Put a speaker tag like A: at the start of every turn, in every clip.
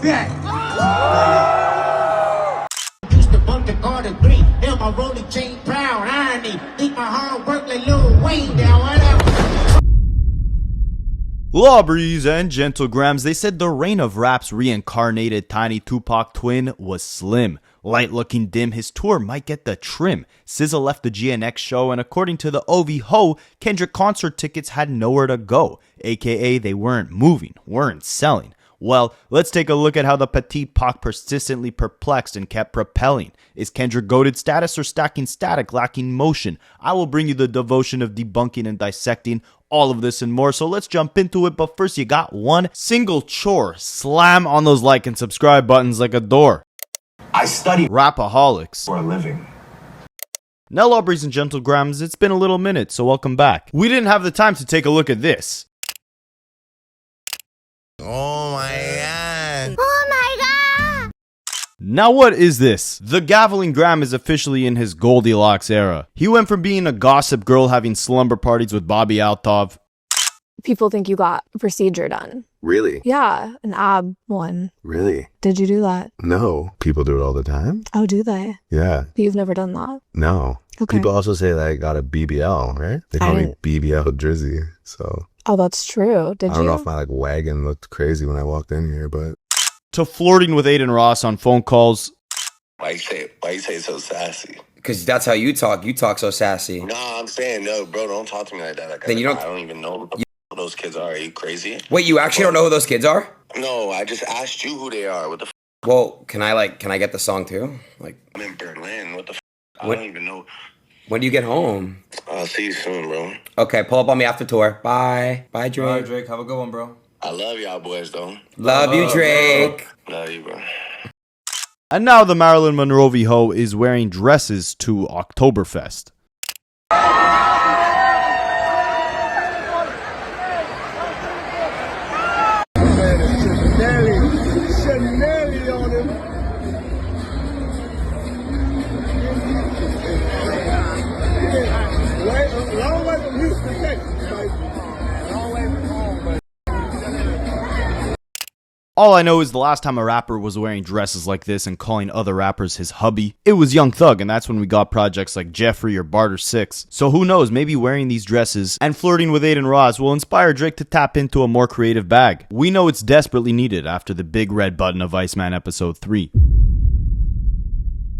A: that? Used to bump the Carti green, held my rolling chain proud, irony. Think my hard work like Lil Wayne down, whatever.
B: Lawbreeze and Gentlegrams, they said the reign of rap's reincarnated tiny Tupac twin was slim. Light looking dim, his tour might get the trim. SZA left the GNX show, and according to the OV Ho, Kendrick concert tickets had nowhere to go, aka they weren't moving, weren't selling. Well, let's take a look at how the petite Pac persistently perplexed and kept propelling. Is Kendrick goated status or stacking static, lacking motion? I will bring you the devotion of debunking and dissecting all of this and more, so let's jump into it. But first, you got one single chore. Slam on those like and subscribe buttons like a door.
C: I study
B: Rapaholics
C: for a living.
B: Now, Lawbreeze and Gentlegrams, it's been a little minute, so welcome back. We didn't have the time to take a look at this.
D: Oh my god.
E: Oh my god!
B: Now what is this? The Gaveling Graham is officially in his Goldilocks era. He went from being a gossip girl having slumber parties with Bobby Altov.
F: People think you got a procedure done.
D: Really?
F: Yeah, an ab one.
D: Really?
F: Did you do that?
D: No. People do it all the time?
F: Oh, do they?
D: Yeah.
F: But you've never done that?
D: No.
F: Okay.
D: People also say that I got a BBL, right? They call me BBL Drizzy, so.
F: Oh, that's true. Did you?
D: I don't know if my wagon looked crazy when I walked in here, but.
B: To flirting with Adin Ross on phone calls.
G: Why you say it so sassy?
H: Because that's how you talk. You talk so sassy.
G: Nah, I'm saying, no, bro, don't talk to me like that. Like,
H: Then you don't.
G: I don't even know who those kids are. Are you crazy?
H: Wait, you actually don't know who those kids are?
G: No, I just asked you who they are. What the f?
H: Well, can I get the song too? Like,
G: I'm in Berlin. What the f? I
H: What?
G: don't even know.
H: When do you get home?
G: I'll see you soon, bro.
H: Okay, pull up on me after tour. Bye. Bye, Drake.
I: All right, Drake. Have a good one, bro.
G: I love y'all boys, though.
H: Love you, Drake.
G: Love you, bro.
B: And now the Marilyn Monroe ho is wearing dresses to Oktoberfest. All I know is the last time a rapper was wearing dresses like this and calling other rappers his hubby, it was Young Thug, and that's when we got projects like Jeffrey or Barter 6. So who knows, maybe wearing these dresses and flirting with Adin Ross will inspire Drake to tap into a more creative bag. We know it's desperately needed after the big red button of Iceman episode 3.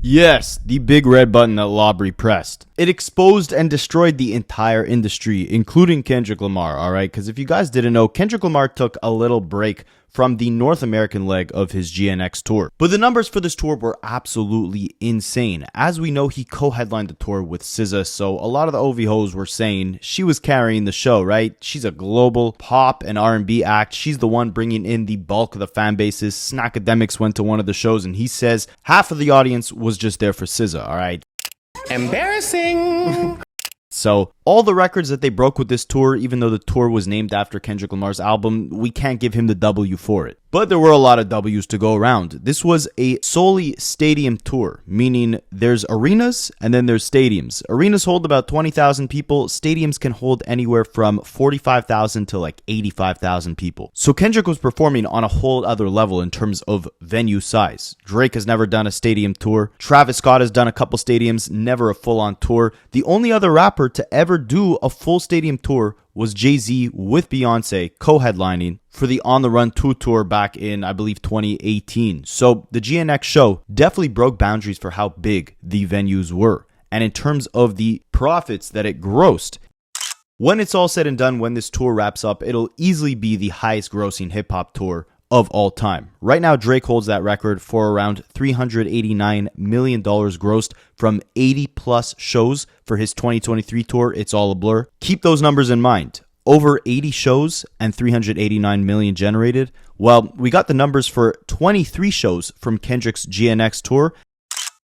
B: Yes, the big red button that Lawbreeze pressed. It exposed and destroyed the entire industry, including Kendrick Lamar, alright? Because if you guys didn't know, Kendrick Lamar took a little break from the North American leg of his GNX tour. But the numbers for this tour were absolutely insane. As we know, he co-headlined the tour with SZA, so a lot of the OVHOs were saying she was carrying the show, right? She's a global pop and R&B act. She's the one bringing in the bulk of the fan bases. Akademiks went to one of the shows and he says half of the audience was just there for SZA, alright?
H: Embarrassing.
B: So, all the records that they broke with this tour, even though the tour was named after Kendrick Lamar's album, we can't give him the W for it. But there were a lot of W's to go around. This was a solely stadium tour, meaning there's arenas and then there's stadiums. Arenas hold about 20,000 people. Stadiums can hold anywhere from 45,000 to like 85,000 people. So Kendrick was performing on a whole other level in terms of venue size. Drake has never done a stadium tour. Travis Scott has done a couple stadiums, never a full-on tour. The only other rapper to ever do a full stadium tour was Jay-Z with Beyonce co-headlining for the On the Run 2 tour back in, I believe, 2018. So the GNX show definitely broke boundaries for how big the venues were. And in terms of the profits that it grossed, when it's all said and done, when this tour wraps up, it'll easily be the highest grossing hip-hop tour of all time. Right now, Drake holds that record for around $389 million grossed from 80 plus shows for his 2023 tour. It's all a blur. Keep those numbers in mind. Over 80 shows and 389 million generated. Well, we got the numbers for 23 shows from Kendrick's GNX tour,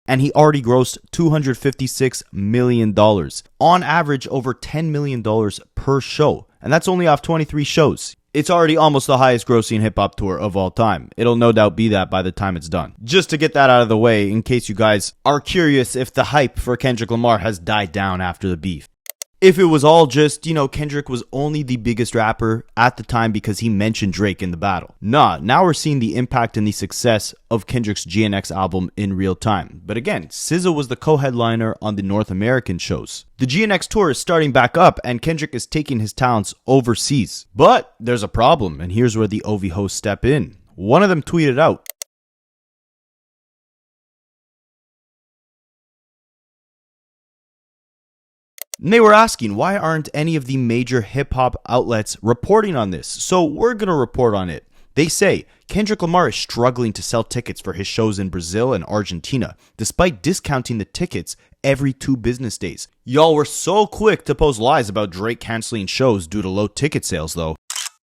B: and he already grossed $256 million. On average, over $10 million per show. And that's only off 23 shows. It's already almost the highest grossing hip hop tour of all time. It'll no doubt be that by the time it's done. Just to get that out of the way, in case you guys are curious if the hype for Kendrick Lamar has died down after the beef. If it was all just, Kendrick was only the biggest rapper at the time because he mentioned Drake in the battle. Nah, now we're seeing the impact and the success of Kendrick's GNX album in real time. But again, SZA was the co-headliner on the North American shows. The GNX tour is starting back up and Kendrick is taking his talents overseas. But there's a problem, and here's where the OV hosts step in. One of them tweeted out, and they were asking, why aren't any of the major hip-hop outlets reporting on this? So we're going to report on it. They say, Kendrick Lamar is struggling to sell tickets for his shows in Brazil and Argentina, despite discounting the tickets every 2 business days. Y'all were so quick to post lies about Drake canceling shows due to low ticket sales, though.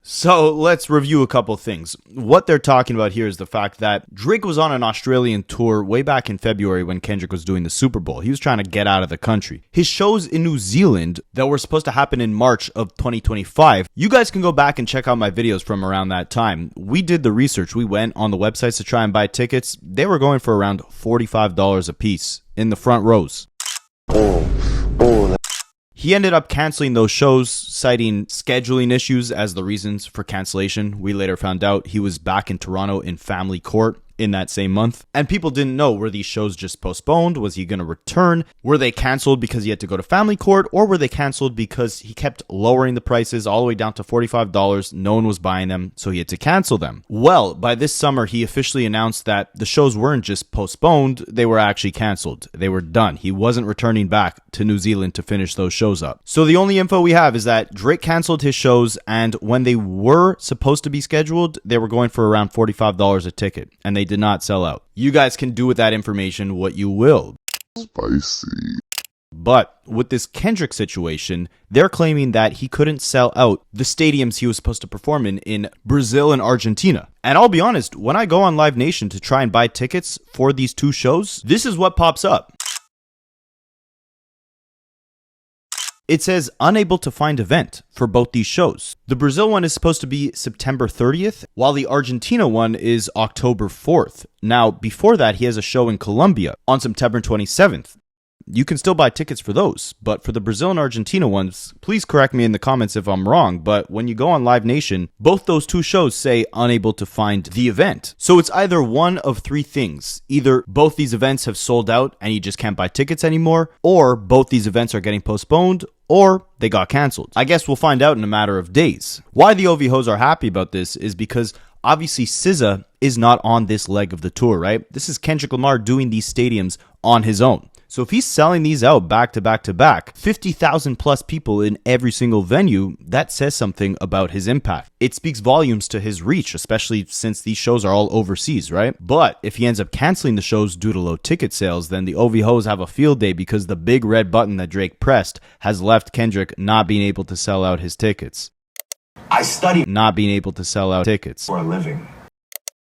B: So let's review a couple things. What they're talking about here is the fact that Drake was on an Australian tour way back in February when Kendrick was doing the Super Bowl. He was trying to get out of the country. His shows in New Zealand that were supposed to happen in March of 2025, you guys can go back and check out my videos from around that time. We did the research. We went on the websites to try and buy tickets. They were going for around $45 a piece in the front rows. He ended up canceling those shows, citing scheduling issues as the reasons for cancellation. We later found out he was back in Toronto in family court in that same month. And people didn't know, were these shows just postponed? Was he going to return? Were they canceled because he had to go to family court? Or were they canceled because he kept lowering the prices all the way down to $45? No one was buying them, so he had to cancel them. Well, by this summer, he officially announced that the shows weren't just postponed, they were actually canceled. They were done. He wasn't returning back to New Zealand to finish those shows up. So the only info we have is that Drake canceled his shows, and when they were supposed to be scheduled, they were going for around $45 a ticket, and they did not sell out. You guys can do with that information what you will.
D: Spicy.
B: But with this Kendrick situation, they're claiming that he couldn't sell out the stadiums he was supposed to perform in Brazil and Argentina. And I'll be honest, when I go on Live Nation to try and buy tickets for these 2 shows, this is what pops up. It says unable to find event for both these shows. The Brazil one is supposed to be September 30th, while the Argentina one is October 4th. Now, before that, he has a show in Colombia on September 27th. You can still buy tickets for those, but for the Brazil and Argentina ones, please correct me in the comments if I'm wrong, but when you go on Live Nation, both those 2 shows say unable to find the event. So it's either one of 3 things. Either both these events have sold out and you just can't buy tickets anymore, or both these events are getting postponed, or they got canceled. I guess we'll find out in a matter of days. Why the OV hoes are happy about this is because obviously SZA is not on this leg of the tour, right? This is Kendrick Lamar doing these stadiums on his own. So if he's selling these out back to back to back, 50,000 plus people in every single venue, that says something about his impact. It speaks volumes to his reach, especially since these shows are all overseas, right? But if he ends up canceling the shows due to low ticket sales, then the OV hoes have a field day because the big red button that Drake pressed has left Kendrick not being able to sell out his tickets. Not being able to sell out tickets
C: for a living.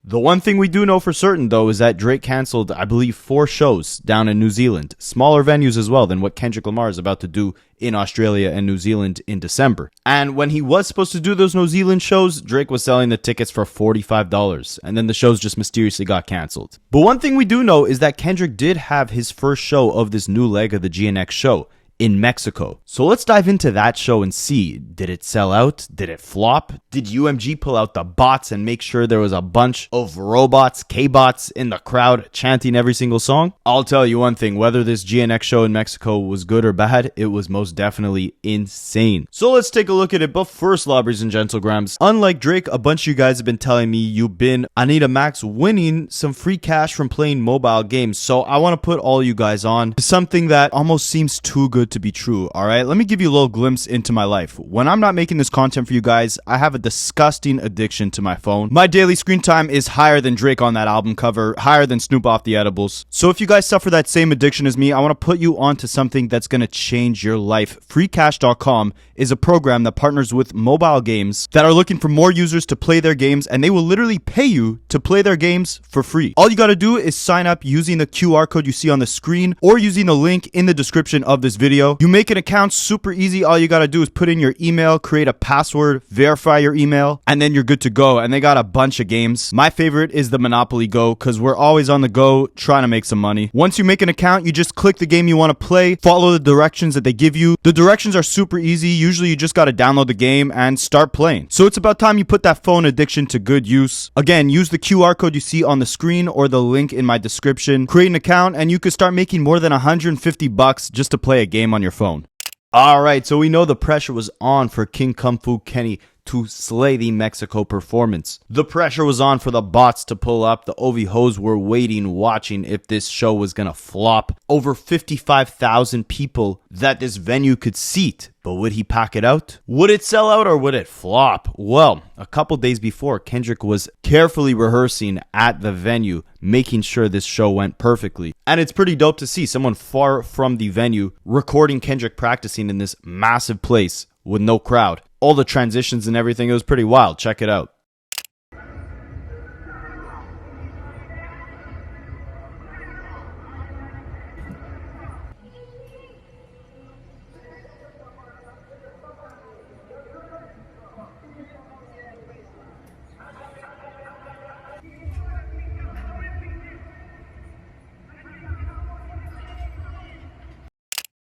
B: The one thing we do know for certain, though, is that Drake canceled, I believe, 4 shows down in New Zealand. Smaller venues as well than what Kendrick Lamar is about to do in Australia and New Zealand in December. And when he was supposed to do those New Zealand shows, Drake was selling the tickets for $45. And then the shows just mysteriously got canceled. But one thing we do know is that Kendrick did have his first show of this new leg of the GNX show in Mexico. So let's dive into that show and see, did it sell out? Did it flop? Did UMG pull out the bots and make sure there was a bunch of robots, K-bots in the crowd chanting every single song? I'll tell you one thing, whether this GNX show in Mexico was good or bad, it was most definitely insane. So let's take a look at it, but first, lobbies and gentlegrams, unlike Drake, a bunch of you guys have been telling me you've been Anita Max winning some free cash from playing mobile games, so I want to put all you guys on to something that almost seems too good to be true. All right, let me give you a little glimpse into my life. When I'm not making this content for you guys, I have a disgusting addiction to my phone. My daily screen time is higher than Drake on that album cover, higher than Snoop off the edibles. So if you guys suffer that same addiction as me, I want to put you onto something that's going to change your life. FreeCash.com is a program that partners with mobile games that are looking for more users to play their games, and they will literally pay you to play their games for free. All you got to do is sign up using the QR code you see on the screen or using the link in the description of this video. video. You make an account super easy. All you gotta do is put in your email, create a password, verify your email, and then you're good to go. And they got a bunch of games. My favorite is the Monopoly Go, because we're always on the go trying to make some money. Once you make an account, you just click the game you want to play, follow the directions that they give you. The directions are super easy. Usually you just gotta download the game and start playing. So it's about time you put that phone addiction to good use. Again, use the QR code you see on the screen or the link in my description. Create an account and you could start making more than $150 just to play a game on your phone. Alright, so we know the pressure was on for King Kung Fu Kenny to slay the Mexico performance. The pressure was on for the bots to pull up. The OV hoes were waiting, watching if this show was gonna flop. Over 55,000 people that this venue could seat. But would he pack it out? Would it sell out or would it flop? Well, a couple days before, Kendrick was carefully rehearsing at the venue, making sure this show went perfectly. And it's pretty dope to see someone far from the venue recording Kendrick practicing in this massive place with no crowd. All the transitions and everything, it was pretty wild. Check it out.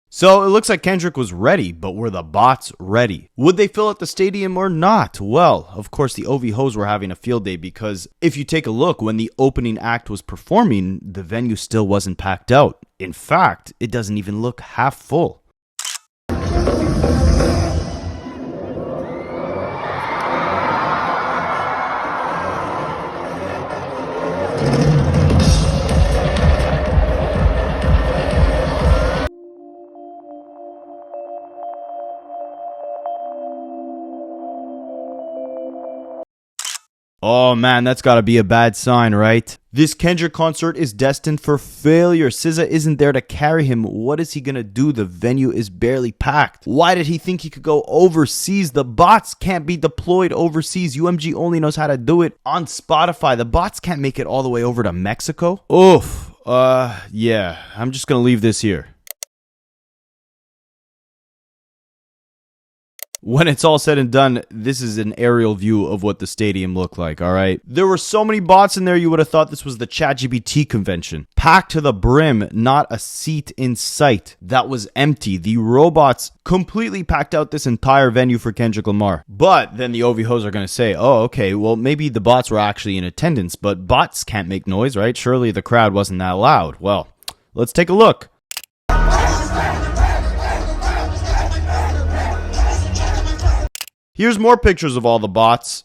B: So it looks like Kendrick was ready, but were the bots ready? Would they fill out the stadium or not? Well, of course the OV hoes were having a field day, because if you take a look, when the opening act was performing, the venue still wasn't packed out. In fact, it doesn't even look half full. Oh man, that's gotta be a bad sign, right? This Kendrick concert is destined for failure. SZA isn't there to carry him. What is he gonna do? The venue is barely packed. Why did he think he could go overseas? The bots can't be deployed overseas. UMG only knows how to do it on Spotify. The bots can't make it all the way over to Mexico. Oof. Yeah, I'm just gonna leave this here. When it's all said and done, this is an aerial view of what the stadium looked like, alright? There were so many bots in there, you would have thought this was the ChatGPT convention. Packed to the brim, not a seat in sight. That was empty. The robots completely packed out this entire venue for Kendrick Lamar. But then the OV hoes are going to say, oh, okay, well, maybe the bots were actually in attendance, but bots can't make noise, right? Surely the crowd wasn't that loud. Well, let's take a look. Here's more pictures of all the bots.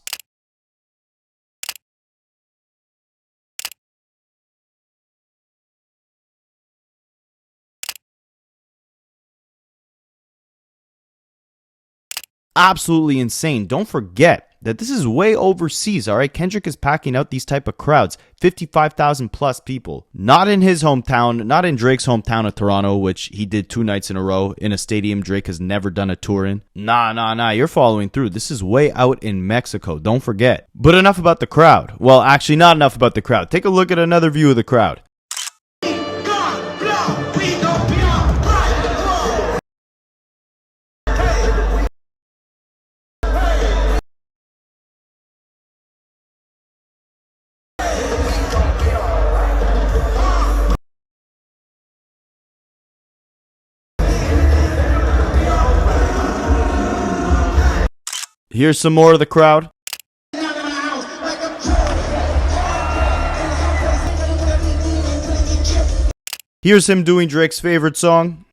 B: Absolutely insane. Don't forget that this is way overseas, all right? Kendrick is packing out these type of crowds, 55,000 plus people. Not in his hometown, not in Drake's hometown of Toronto, which he did 2 nights in a row in a stadium Drake has never done a tour in. Nah, you're following through. This is way out in Mexico, don't forget. But enough about the crowd. Well, actually not enough about the crowd. Take a look at another view of the crowd. Here's some more of the crowd. Here's him doing Drake's favorite song.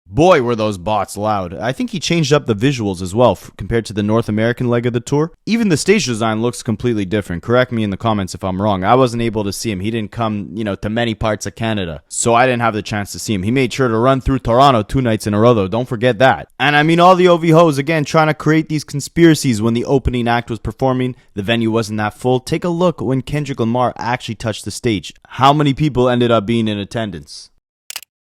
B: Boy, were those bots loud. I think he changed up the visuals as well compared to the North American leg of the tour. Even the stage design looks completely different. Correct me in the comments if I'm wrong. I wasn't able to see him. He didn't come, to many parts of Canada. So I didn't have the chance to see him. He made sure to run through Toronto 2 nights in a row though. Don't forget that. And I mean all the OV hoes, again, trying to create these conspiracies when the opening act was performing. The venue wasn't that full. Take a look when Kendrick Lamar actually touched the stage. How many people ended up being in attendance?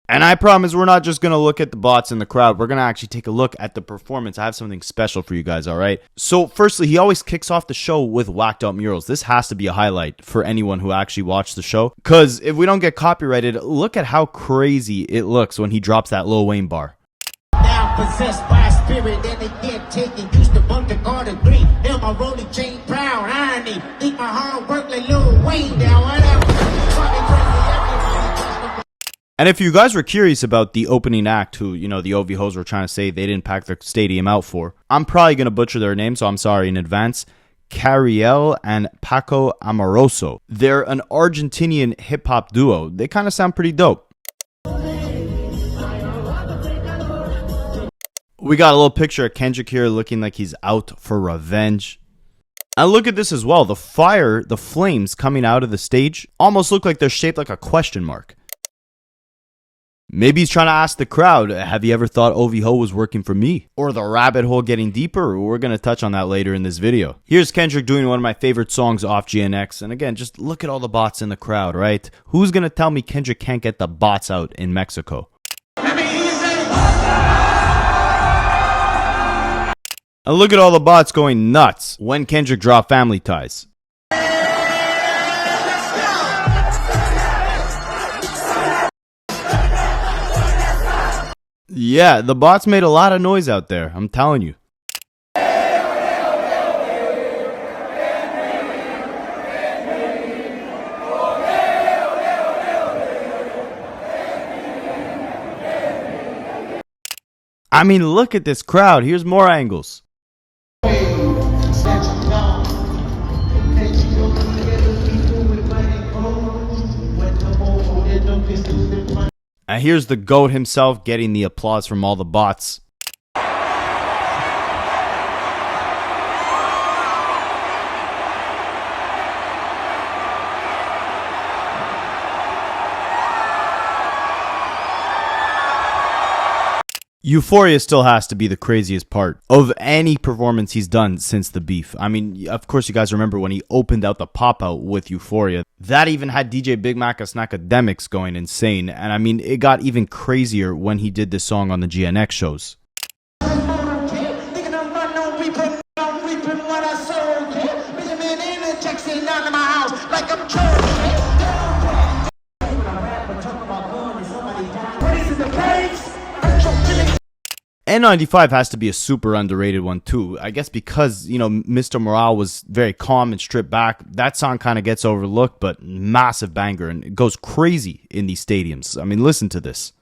B: And I promise we're not just going to look at the bots in the crowd. We're going to actually take a look at the performance. I have something special for you guys, all right? So firstly, he always kicks off the show with whacked out murals. This has to be a highlight for anyone who actually watched the show. Because if we don't get copyrighted, look at how crazy it looks when he drops that Lil Wayne bar.
A: Now possessed by a spirit and they can't take it. Used to bump the Carti 3. Held my rolling chain proud. Irony. Think my hard work like Lil Wayne down. Whatever.
B: And if you guys were curious about the opening act, who, you know, the OV hoes were trying to say they didn't pack their stadium out for, I'm probably going to butcher their name, so I'm sorry in advance. Cariel and Paco Amoroso. They're an Argentinian hip-hop duo. They kind of sound pretty dope. We got a little picture of Kendrick here looking like he's out for revenge. And look at this as well. The fire, the flames coming out of the stage almost look like they're shaped like a question mark. Maybe he's trying to ask the crowd, have you ever thought OV Ho was working for me? Or the rabbit hole getting deeper? We're going to touch on that later in this video. Here's Kendrick doing one of my favorite songs off GNX. And again, just look at all the bots in the crowd, right? Who's going to tell me Kendrick can't get the bots out in Mexico? And look at all the bots going nuts when Kendrick dropped Family Ties. Yeah, the bots made a lot of noise out there, I'm telling you. I mean, look at this crowd. Here's more angles. And here's the GOAT himself getting the applause from all the bots. Euphoria still has to be the craziest part of any performance he's done since the beef. I mean, of course, you guys remember when he opened out the pop-out with Euphoria. That even had DJ Big Mac and Akademiks going insane. And I mean, it got even crazier when he did this song on the GNX shows. N95 has to be a super underrated one too. I guess because, you know, Mr. Morale was very calm and stripped back. That song kind of gets overlooked, but massive banger and it goes crazy in these stadiums. I mean, listen to this.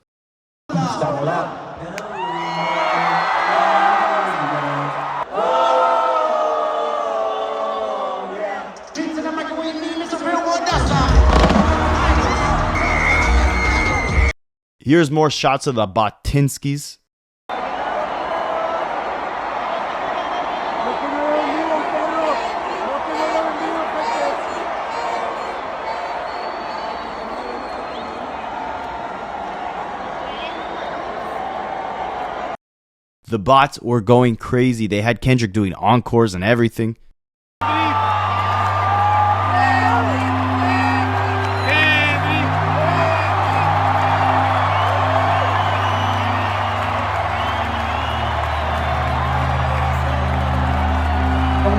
B: Here's more shots of the Botinskis. The bots were going crazy. They had Kendrick doing encores and everything.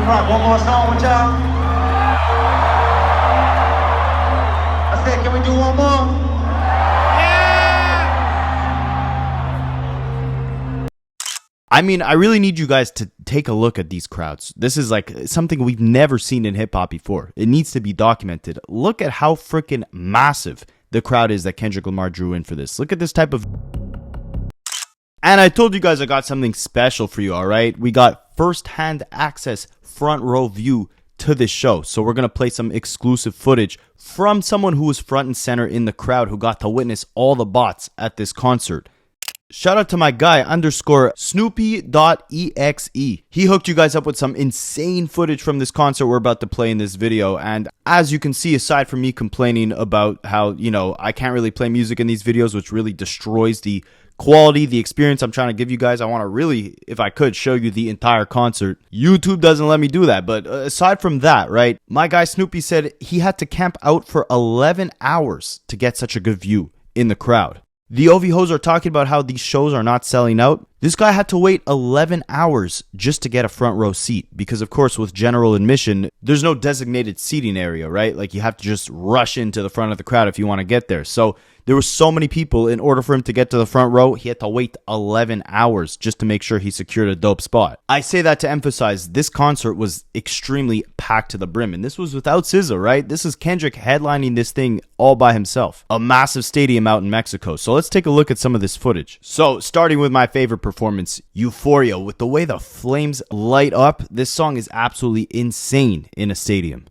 A: Rock one more song with y'all. I said, can we do one more?
B: I mean, I really need you guys to take a look at these crowds. This is like something we've never seen in hip-hop before. It needs to be documented. Look at how freaking massive the crowd is that Kendrick Lamar drew in for this. Look at this type of... And I told you guys I got something special for you, all right? We got first-hand access, front row view to this show. So we're going to play some exclusive footage from someone who was front and center in the crowd who got to witness all the bots at this concert. Shout out to my guy _Snoopy.exe. He hooked you guys up with some insane footage from this concert we're about to play in this video. And as you can see, aside from me complaining about how, you know, I can't really play music in these videos, which really destroys the quality, the experience I'm trying to give you guys, I want to really, if I could, show you the entire concert. YouTube doesn't let me do that. But aside from that, right, my guy Snoopy said he had to camp out for 11 hours to get such a good view in the crowd. The OV hoes are talking about how these shows are not selling out. This guy had to wait 11 hours just to get a front row seat because, of course, with general admission, there's no designated seating area, right? Like, you have to just rush into the front of the crowd if you want to get there. So there were so many people. In order for him to get to the front row, he had to wait 11 hours just to make sure he secured a dope spot. I say that to emphasize this concert was extremely packed to the brim, and this was without SZA, right? This is Kendrick headlining this thing all by himself. A massive stadium out in Mexico. So let's take a look at some of this footage. So starting with my favorite performance, Euphoria. With the way the flames light up, this song is absolutely insane in a stadium.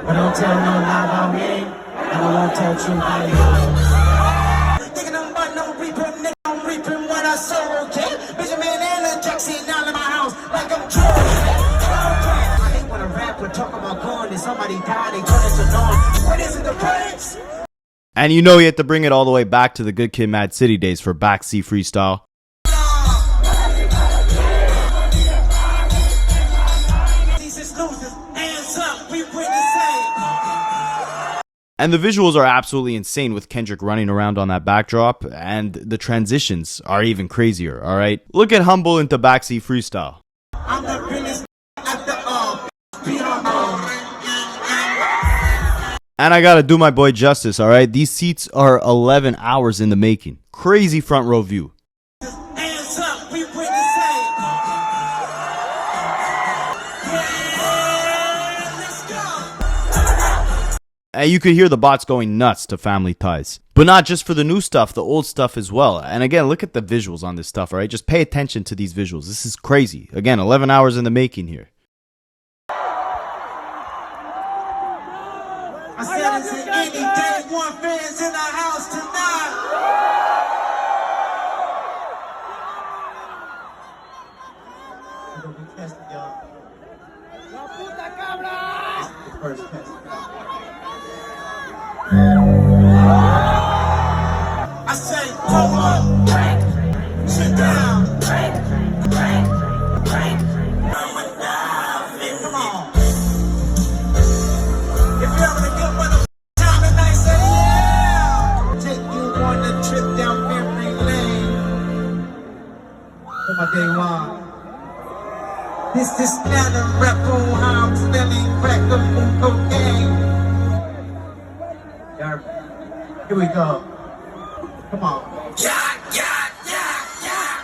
A: But don't tell no lie about me, and I won't tell truth about you. Thinking I'm about no reaping, nigga, I'm reaping what I sow, okay? Benjamin and Jackson down in my house like I'm true. I hate when a rapper talk about going and somebody died, they turn into norm. What is it, the pranks?
B: And you know he had to bring it all the way back to the Good Kid, Mad City days for backseat freestyle. And the visuals are absolutely insane with Kendrick running around on that backdrop, and the transitions are even crazier, alright? Look at Humble into backseat freestyle.
A: I'm the realest at the
B: And I gotta do my boy justice, alright? These seats are 11 hours in the making. Crazy front row view.
A: hands up, we bring the same. Yeah, let's go.
B: And you could hear the bots going nuts to Family Ties. But not just for the new stuff, the old stuff as well. And again, look at the visuals on this stuff, alright? Just pay attention to these visuals. This is crazy. Again, 11 hours in the making here.
A: I said it's an any day one fans in the house tonight. We're gonna be testing y'all. This is the first test. I say, pull up, sit down, come on. If you're having a good one, time tonight, say yeah. Take you on a trip down memory lane. For my day one. This platinum rap on how I'm feeling, crack up on cocaine. Here we go. Come on.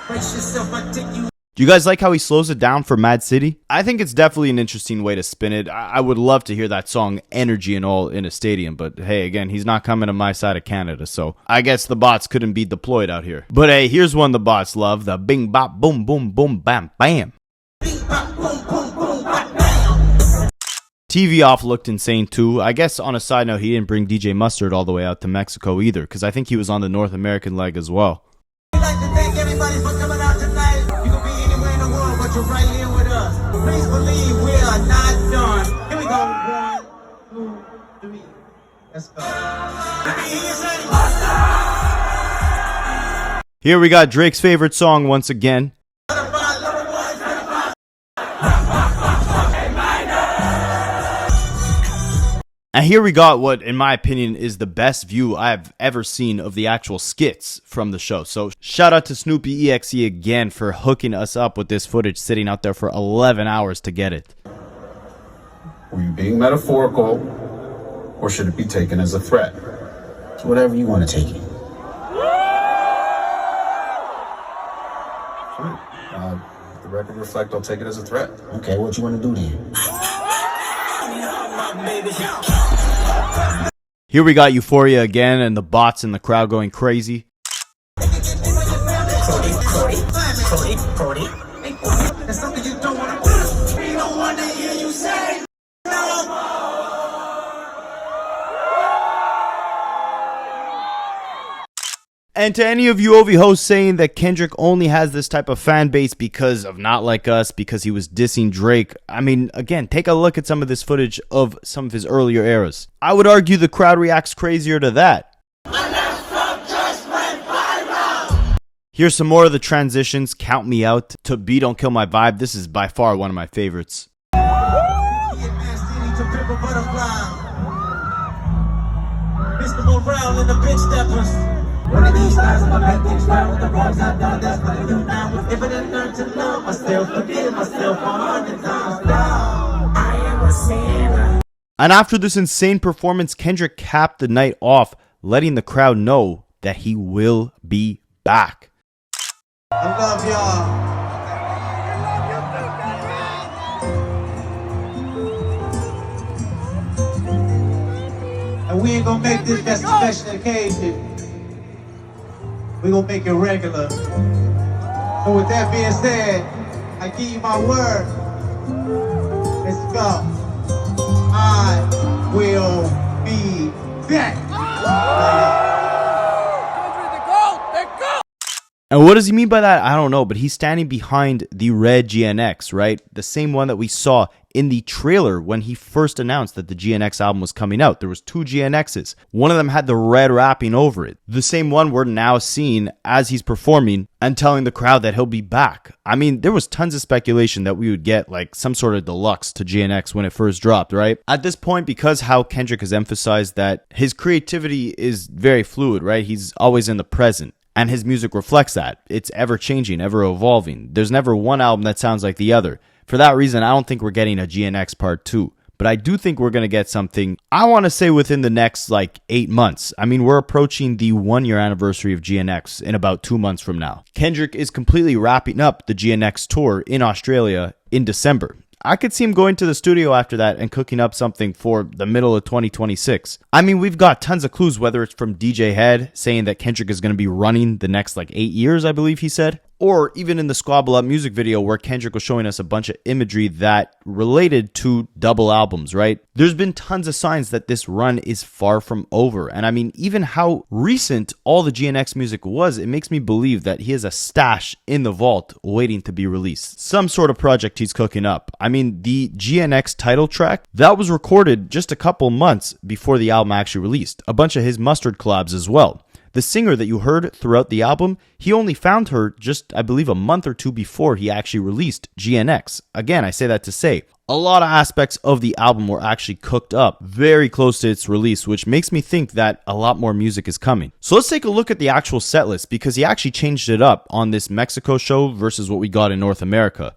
A: Brace yourself, I take you.
B: Do you guys like how he slows it down for Mad City? I think it's definitely an interesting way to spin it. I would love to hear that song, Energy and all, in a stadium. But hey, again, he's not coming to my side of Canada, so I guess the bots couldn't be deployed out here. But hey, here's one the bots love, the bing bop boom boom boom bam bam.
A: Bing, bop, boom, boom, boom, bop, bam.
B: TV Off looked insane too. I guess on a side note, he didn't bring DJ Mustard all the way out to Mexico either, because I think he was on the North American leg as well.
A: We'd like to thank everybody for coming out tonight. You can be anywhere in the world, but you're right here with us. Please believe we are not done. Here we go. 1, 2, 3. Let's go.
B: Here we got Drake's favorite song once again. And here we got what, in my opinion, is the best view I've ever seen of the actual skits from the show. So shout out to Snoopy EXE again for hooking us up with this footage, sitting out there for 11 hours to get it.
C: Were you being metaphorical, or should it be taken as a threat?
E: It's whatever you want to take it.
C: If the record reflect, I'll take it as a threat.
E: Okay, what you want to do then?
B: Here we got Euphoria again and the bots in the crowd going crazy.
A: That's something you don't want to do. We don't want to hear you say no.
B: And to any of you OV hosts saying that Kendrick only has this type of fan base because of Not Like Us, because he was dissing Drake, I mean, again, take a look at some of this footage of some of his earlier eras. I would argue the crowd reacts crazier to that. Here's some more of the transitions. Count Me Out to Be Don't Kill My Vibe. This is by far one of my favorites.
A: to pimp a butterfly. Mr. Morale and the bitch steppers. One of these times I'm gonna make things right with the wrongs I've done. That's what I do now. If I didn't learn to love myself, forgive myself 100 times down. I am a sinner.
B: And after this insane performance, Kendrick capped the night off, letting the crowd know that he will be back.
A: I love y'all. And we ain't gonna make this just a special occasion. We gonna make it regular. So with that being said, I give you my word. Let's go. I will be back.
B: And what does he mean by that? I don't know, but he's standing behind the red GNX, right? The same one that we saw in the trailer when he first announced that the GNX album was coming out. There was 2 GNXs. One of them had the red wrapping over it. The same one we're now seeing as he's performing and telling the crowd that he'll be back. I mean, there was tons of speculation that we would get like some sort of deluxe to GNX when it first dropped, right? At this point, because how Kendrick has emphasized that his creativity is very fluid, right? He's always in the present. And his music reflects that. It's ever changing, ever evolving. There's never one album that sounds like the other. For that reason, I don't think we're getting a GNX part 2. But I do think we're going to get something, I want to say within the next 8 months. I mean, we're approaching the 1-year anniversary of GNX in about 2 months from now. Kendrick is completely wrapping up the GNX tour in Australia in December. I could see him going to the studio after that and cooking up something for the middle of 2026. I mean, we've got tons of clues, whether it's from DJ Head saying that Kendrick is going to be running the next 8 years, I believe he said. Or even in the Squabble Up music video where Kendrick was showing us a bunch of imagery that related to double albums, right? There's been tons of signs that this run is far from over. And I mean, even how recent all the GNX music was, it makes me believe that he has a stash in the vault waiting to be released. Some sort of project he's cooking up. I mean, the GNX title track, that was recorded just a couple months before the album actually released. A bunch of his Mustard collabs as well. The singer that you heard throughout the album, he only found her just, I believe, a month or 2 before he actually released GNX. Again, I say that to say, a lot of aspects of the album were actually cooked up very close to its release, which makes me think that a lot more music is coming. So let's take a look at the actual set list because he actually changed it up on this Mexico show versus what we got in North America.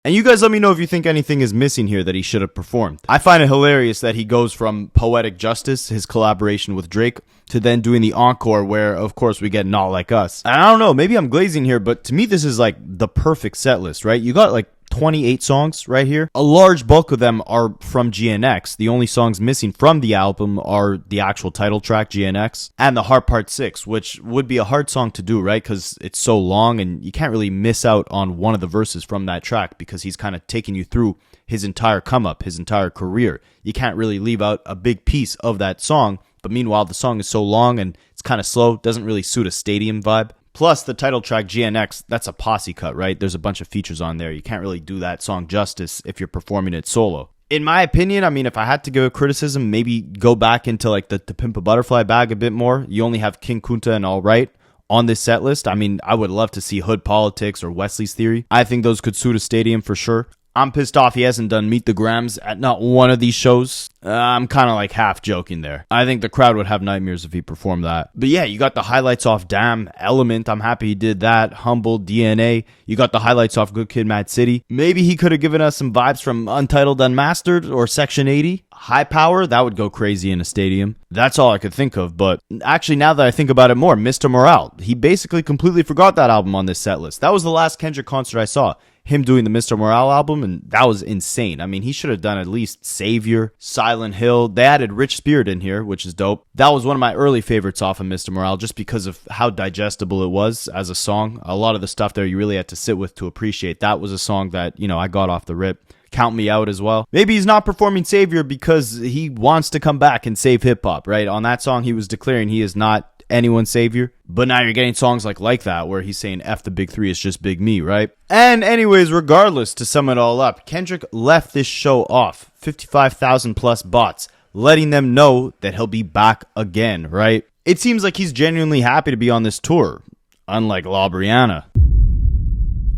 B: And you guys let me know if you think anything is missing here that he should have performed. I find it hilarious that he goes from Poetic Justice, his collaboration with Drake, to then doing the encore where, of course, we get Not Like Us. And I don't know, maybe I'm glazing here, but to me, this is the perfect set list, right? You got 28 songs right here. A large bulk of them are from GNX. The only songs missing from the album are the actual title track, GNX, and the Heart Part 6, which would be a hard song to do, right? Because it's so long and you can't really miss out on one of the verses from that track because he's kind of taking you through his entire come up, his entire career. You can't really leave out a big piece of that song, but meanwhile, the song is so long and it's kind of slow, doesn't really suit a stadium vibe. Plus, the title track, GNX, that's a posse cut, right? There's a bunch of features on there. You can't really do that song justice if you're performing it solo. In my opinion, I mean, if I had to give a criticism, maybe go back into the Pimp a Butterfly bag a bit more. You only have King Kunta and All Right on this set list. I mean, I would love to see Hood Politics or Wesley's Theory. I think those could suit a stadium for sure. I'm pissed off he hasn't done Meet the Grams at not one of these shows. I'm kind of half joking there. I think the crowd would have nightmares if he performed that. But yeah, you got the highlights off Damn, Element. I'm happy he did that. Humble, DNA. You got the highlights off Good Kid, Mad City. Maybe he could have given us some vibes from Untitled Unmastered or Section 80. High Power, that would go crazy in a stadium. That's all I could think of. But actually, now that I think about it more, Mr. Morale, he basically completely forgot that album on this set list. That was the last Kendrick concert I saw. Him doing the Mr. Morale album, and that was insane. I mean, he should have done at least Savior, Silent Hill. They added Rich Spirit in here, which is dope. That was one of my early favorites off of Mr. Morale, just because of how digestible it was as a song. A lot of the stuff there you really had to sit with to appreciate. That was a song that, I got off the rip. Count Me Out as well. Maybe he's not performing Savior because he wants to come back and save hip-hop, right? On that song, he was declaring he is not anyone's savior. But now you're getting songs like that where he's saying F the big three, it's just big me, right? And anyways, regardless, to sum it all up, Kendrick left this show off 55,000 plus bots, letting them know that he'll be back again, right? It seems like he's genuinely happy to be on this tour, unlike La Brianna.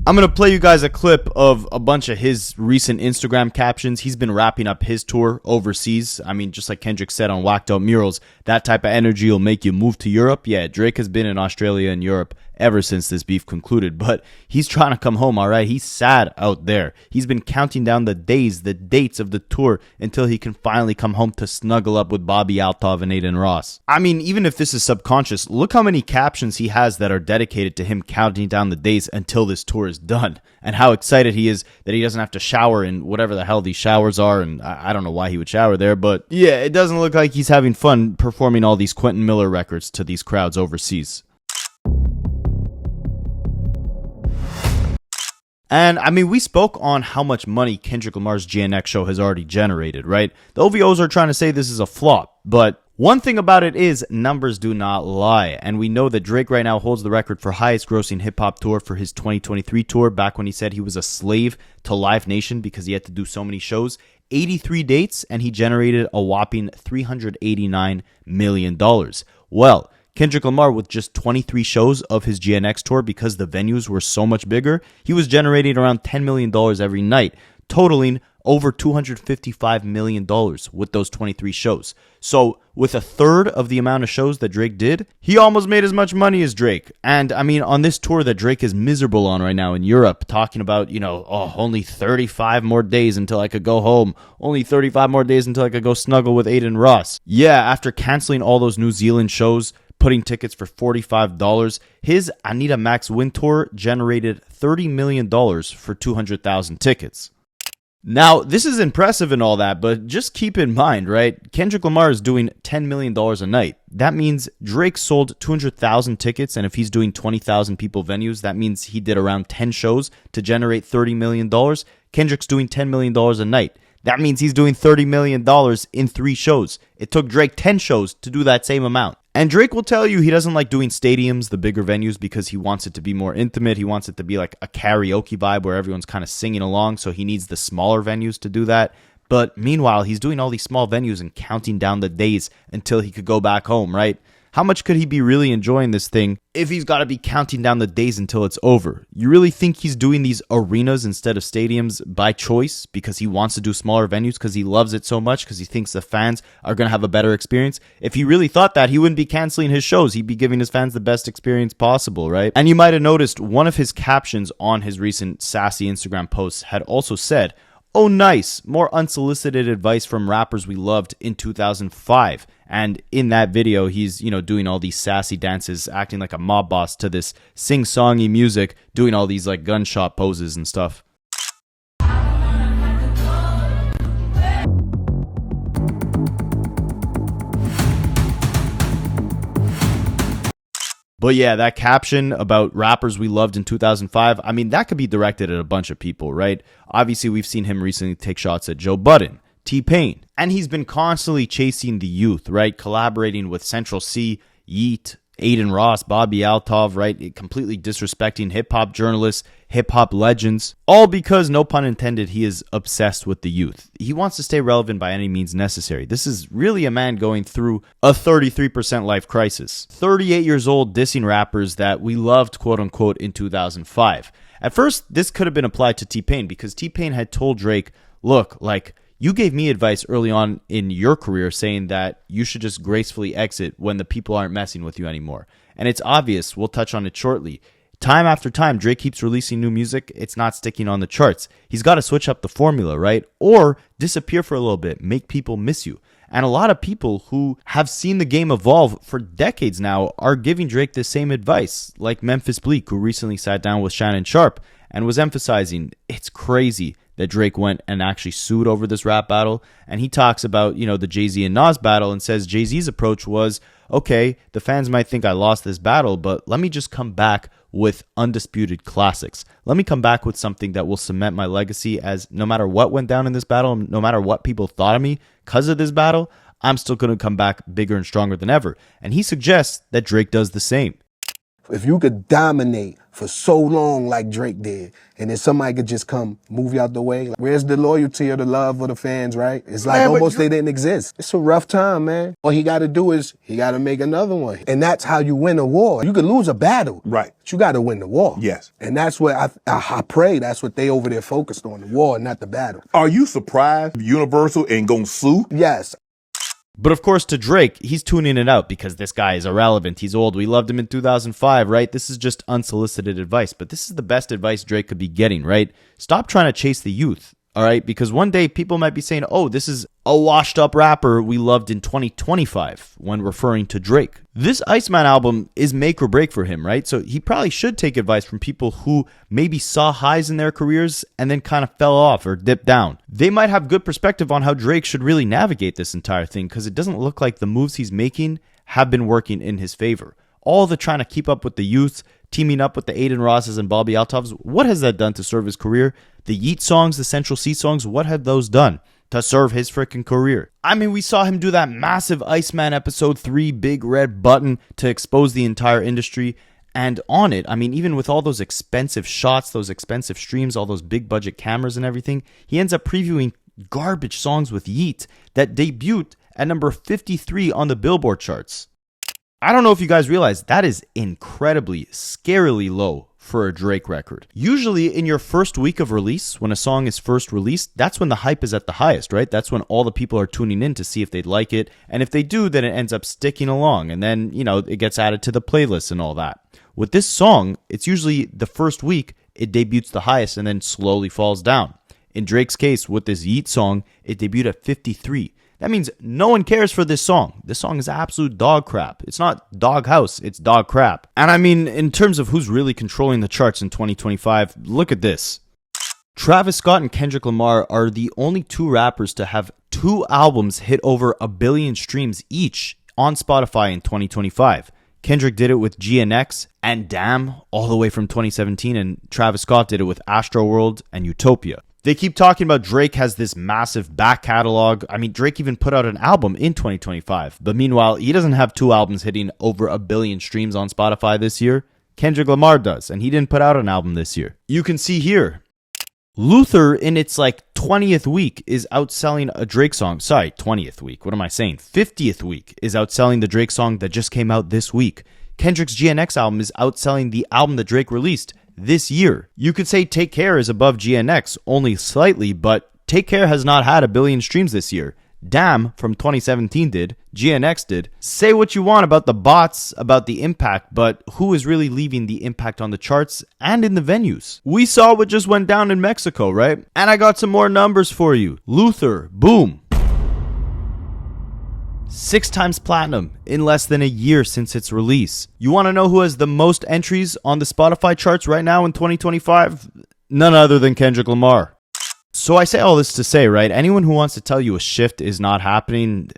B: I'm going to play you guys a clip of a bunch of his recent Instagram captions. He's been wrapping up his tour overseas. I mean, just like Kendrick said on Whacked Out Murals, that type of energy will make you move to Europe. Yeah, Drake has been in Australia and Europe ever since this beef concluded, but he's trying to come home, all right? He's sad out there. He's been counting down the days, the dates of the tour until he can finally come home to snuggle up with Bobby Altov and Adin Ross. I mean, even if this is subconscious, look how many captions he has that are dedicated to him counting down the days until this tour is done, and how excited he is that he doesn't have to shower in whatever the hell these showers are, and I don't know why he would shower there, but yeah, it doesn't look like he's having fun performing all these Quentin Miller records to these crowds overseas. And I mean, we spoke on how much money Kendrick Lamar's GNX show has already generated, right? The OVOs are trying to say this is a flop, but one thing about it is numbers do not lie. And we know that Drake right now holds the record for highest grossing hip hop tour for his 2023 tour, back when he said he was a slave to Live Nation because he had to do so many shows. 83 dates, and he generated a whopping $389 million. Well, Kendrick Lamar, with just 23 shows of his GNX tour, because the venues were so much bigger, he was generating around $10 million every night, totaling over $255 million with those 23 shows. So with a third of the amount of shows that Drake did, he almost made as much money as Drake. And I mean, on this tour that Drake is miserable on right now in Europe, talking about, only 35 more days until I could go home, only 35 more days until I could go snuggle with Adin Ross. Yeah, after canceling all those New Zealand shows, putting tickets for $45, his Anita Max Win Tour generated $30 million for 200,000 tickets. Now, this is impressive and all that, but just keep in mind, right? Kendrick Lamar is doing $10 million a night. That means Drake sold 200,000 tickets, and if he's doing 20,000 people venues, that means he did around 10 shows to generate $30 million. Kendrick's doing $10 million a night. That means he's doing $30 million in 3 shows. It took Drake 10 shows to do that same amount. And Drake will tell you he doesn't like doing stadiums, the bigger venues, because he wants it to be more intimate. He wants it to be like a karaoke vibe where everyone's kind of singing along, so he needs the smaller venues to do that. But meanwhile, he's doing all these small venues and counting down the days until he could go back home, right? How much could he be really enjoying this thing if he's got to be counting down the days until it's over? You really think he's doing these arenas instead of stadiums by choice because he wants to do smaller venues because he loves it so much, because he thinks the fans are going to have a better experience? If he really thought that, he wouldn't be canceling his shows. He'd be giving his fans the best experience possible, right? And you might have noticed one of his captions on his recent sassy Instagram posts had also said, "Oh, nice, more unsolicited advice from rappers we loved in 2005. And in that video, he's, doing all these sassy dances, acting like a mob boss to this sing-songy music, doing all these like gunshot poses and stuff. But yeah, that caption about rappers we loved in 2005, I mean, that could be directed at a bunch of people, right? Obviously, we've seen him recently take shots at Joe Budden, T-Pain, and he's been constantly chasing the youth, right? Collaborating with Central C, Yeet, Adin Ross, Bobby Altov, right? Completely disrespecting hip-hop journalists, hip-hop legends, all because, no pun intended, he is obsessed with the youth. He wants to stay relevant by any means necessary. This is really a man going through a 33% life crisis. 38 years old, dissing rappers that we loved, quote-unquote, in 2005. At first, this could have been applied to T-Pain because T-Pain had told Drake, look, you gave me advice early on in your career saying that you should just gracefully exit when the people aren't messing with you anymore. And it's obvious, we'll touch on it shortly. Time after time, Drake keeps releasing new music. It's not sticking on the charts. He's got to switch up the formula, right? Or disappear for a little bit, make people miss you. And a lot of people who have seen the game evolve for decades now are giving Drake the same advice, like Memphis Bleak, who recently sat down with Shannon Sharpe and was emphasizing it's crazy that Drake went and actually sued over this rap battle. And he talks about, the Jay-Z and Nas battle and says Jay-Z's approach was, okay, the fans might think I lost this battle, but let me just come back with undisputed classics. Let me come back with something that will cement my legacy as no matter what went down in this battle, no matter what people thought of me because of this battle, I'm still going to come back bigger and stronger than ever. And he suggests that Drake does the same.
I: If you could dominate for so long like Drake did, and then somebody could just come move you out the way, like, where's the loyalty or the love of the fans, right? It's like almost they didn't exist. It's a rough time, man. All he got to do is he got to make another one. And that's how you win a war. You could lose a battle,
J: right?
I: But you got to win the war.
J: Yes.
I: And that's what I pray that's what they over there focused on, the war, not the battle.
J: Are you surprised Universal ain't gonna sue?
I: Yes.
B: But of course, to Drake, he's tuning it out because this guy is irrelevant. He's old. We loved him in 2005, right? This is just unsolicited advice. But this is the best advice Drake could be getting, right? Stop trying to chase the youth, all right? Because one day people might be saying, oh, this is a washed up rapper we loved in 2025 when referring to Drake. This Iceman album is make or break for him, right? So he probably should take advice from people who maybe saw highs in their careers and then kind of fell off or dipped down. They might have good perspective on how Drake should really navigate this entire thing because it doesn't look like the moves he's making have been working in his favor. All the trying to keep up with the youth, teaming up with the Adin Rosses and Bobby Altovs, what has that done to serve his career? The Yeet songs, the Central C songs, what have those done to serve his freaking career? I mean, we saw him do that massive Iceman episode 3 big red button to expose the entire industry. And on it, I mean, even with all those expensive shots, those expensive streams, all those big budget cameras and everything, he ends up previewing garbage songs with Yeet that debuted at number 53 on the Billboard charts. I don't know if you guys realize that is incredibly, scarily low for a Drake record. Usually in your first week of release, when a song is first released, that's when the hype is at the highest, right? That's when all the people are tuning in to see if they'd like it. And if they do, then it ends up sticking along. And then, you know, it gets added to the playlist and all that. With this song, it's usually the first week it debuts the highest and then slowly falls down. In Drake's case, with this Yeet song, it debuted at 53. That means no one cares for this song. This song is absolute dog crap. It's not dog house, it's dog crap. And I mean, in terms of who's really controlling the charts in 2025, look at this. Travis Scott and Kendrick Lamar are the only two rappers to have 2 albums hit over 1 billion streams each on Spotify in 2025. Kendrick did it with GNX and Damn all the way from 2017, and Travis Scott did it with Astroworld and Utopia. They keep talking about Drake has this massive back catalog. I mean, Drake even put out an album in 2025. But meanwhile, he doesn't have 2 albums hitting over 1 billion streams on Spotify this year. Kendrick Lamar does, and he didn't put out an album this year. You can see here, Luther in its 20th week is outselling a Drake song. Sorry, 20th week. What am I saying? 50th week is outselling the Drake song that just came out this week. Kendrick's GNX album is outselling the album that Drake released this year. You could say Take Care is above GNX only slightly, but Take Care has not had 1 billion streams this year. Damn from 2017 did. GNX did. Say what you want about the bots, about the impact, but who is really leaving the impact on the charts and in the venues? We saw what just went down in Mexico, right? And I got some more numbers for you. Luther, boom. 6 times platinum in less than a year since its release. You want to know who has the most entries on the Spotify charts right now in 2025? None other than Kendrick Lamar. So I say all this to say, right, anyone who wants to tell you a shift is not happening,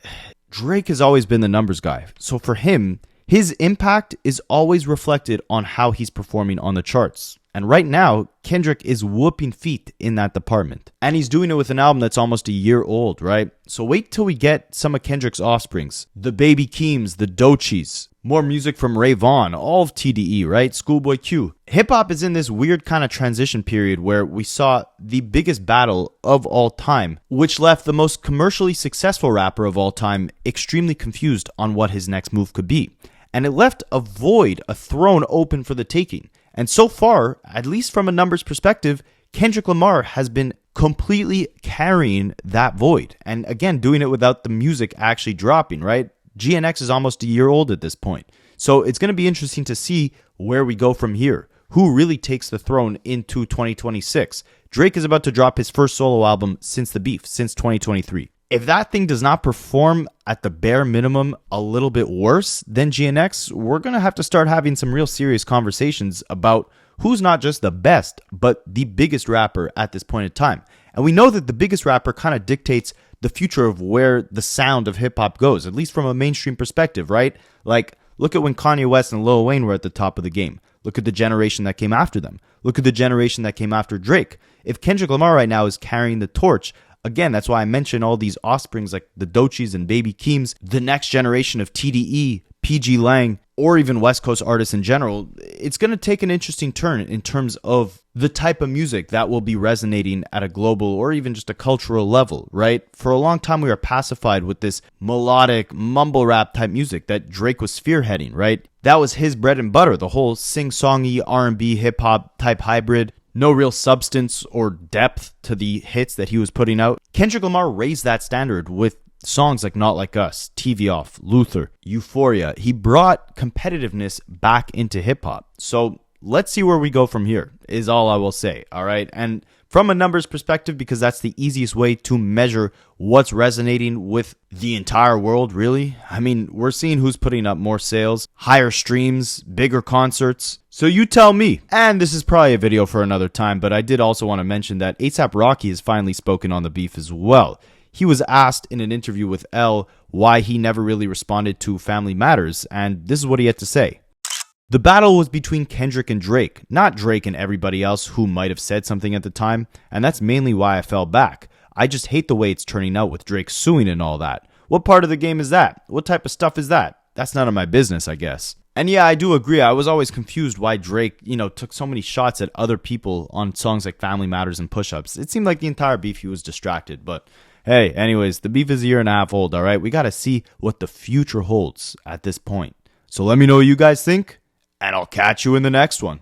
B: Drake has always been the numbers guy. So for him, his impact is always reflected on how he's performing on the charts. And right now, Kendrick is whooping feet in that department. And he's doing it with an album that's almost a year old, right? So wait till we get some of Kendrick's offsprings. The Baby Keems, the Doechis. More music from Ray Vaughn, all of TDE, right? Schoolboy Q. Hip-hop is in this weird kind of transition period where we saw the biggest battle of all time, which left the most commercially successful rapper of all time extremely confused on what his next move could be. And it left a void, a throne open for the taking. And so far, at least from a numbers perspective, Kendrick Lamar has been completely carrying that void. And again, doing it without the music actually dropping, right? GNX is almost a year old at this point. So it's going to be interesting to see where we go from here. Who really takes the throne into 2026? Drake is about to drop his first solo album since the beef, since 2023. If that thing does not perform at the bare minimum a little bit worse than GNX, we're going to have to start having some real serious conversations about who's not just the best, but the biggest rapper at this point in time. And we know that the biggest rapper kind of dictates the future of where the sound of hip-hop goes, at least from a mainstream perspective, right? Like, look at when Kanye West and Lil Wayne were at the top of the game. Look at the generation that came after them. Look at the generation that came after Drake. If Kendrick Lamar right now is carrying the torch, again, that's why I mentioned all these offsprings like the Doechis and Baby Keems, the next generation of TDE, PG Lang, or even West Coast artists in general, it's going to take an interesting turn in terms of the type of music that will be resonating at a global or even just a cultural level, right? For a long time, we were pacified with this melodic mumble rap type music that Drake was spearheading, right? That was his bread and butter, the whole sing-songy R&B hip hop type hybrid. No real substance or depth to the hits that he was putting out. Kendrick Lamar raised that standard with songs like Not Like Us, TV Off, Luther, Euphoria. He brought competitiveness back into hip hop. So let's see where we go from here, is all I will say, all right? And from a numbers perspective, because that's the easiest way to measure what's resonating with the entire world, really. I mean, we're seeing who's putting up more sales, higher streams, bigger concerts. So you tell me. And this is probably a video for another time, but I did also want to mention that A$AP Rocky has finally spoken on the beef as well. He was asked in an interview with Elle why he never really responded to Family Matters, and this is what he had to say. The battle was between Kendrick and Drake, not Drake and everybody else who might have said something at the time, and that's mainly why I fell back. I just hate the way it's turning out with Drake suing and all that. What part of the game is that? What type of stuff is that? That's none of my business, I guess. And yeah, I do agree. I was always confused why Drake, took so many shots at other people on songs like Family Matters and Push-Ups. It seemed like the entire beef he was distracted, but hey, anyways, the beef is a year and a half old, all right? We got to see what the future holds at this point. So let me know what you guys think, and I'll catch you in the next one.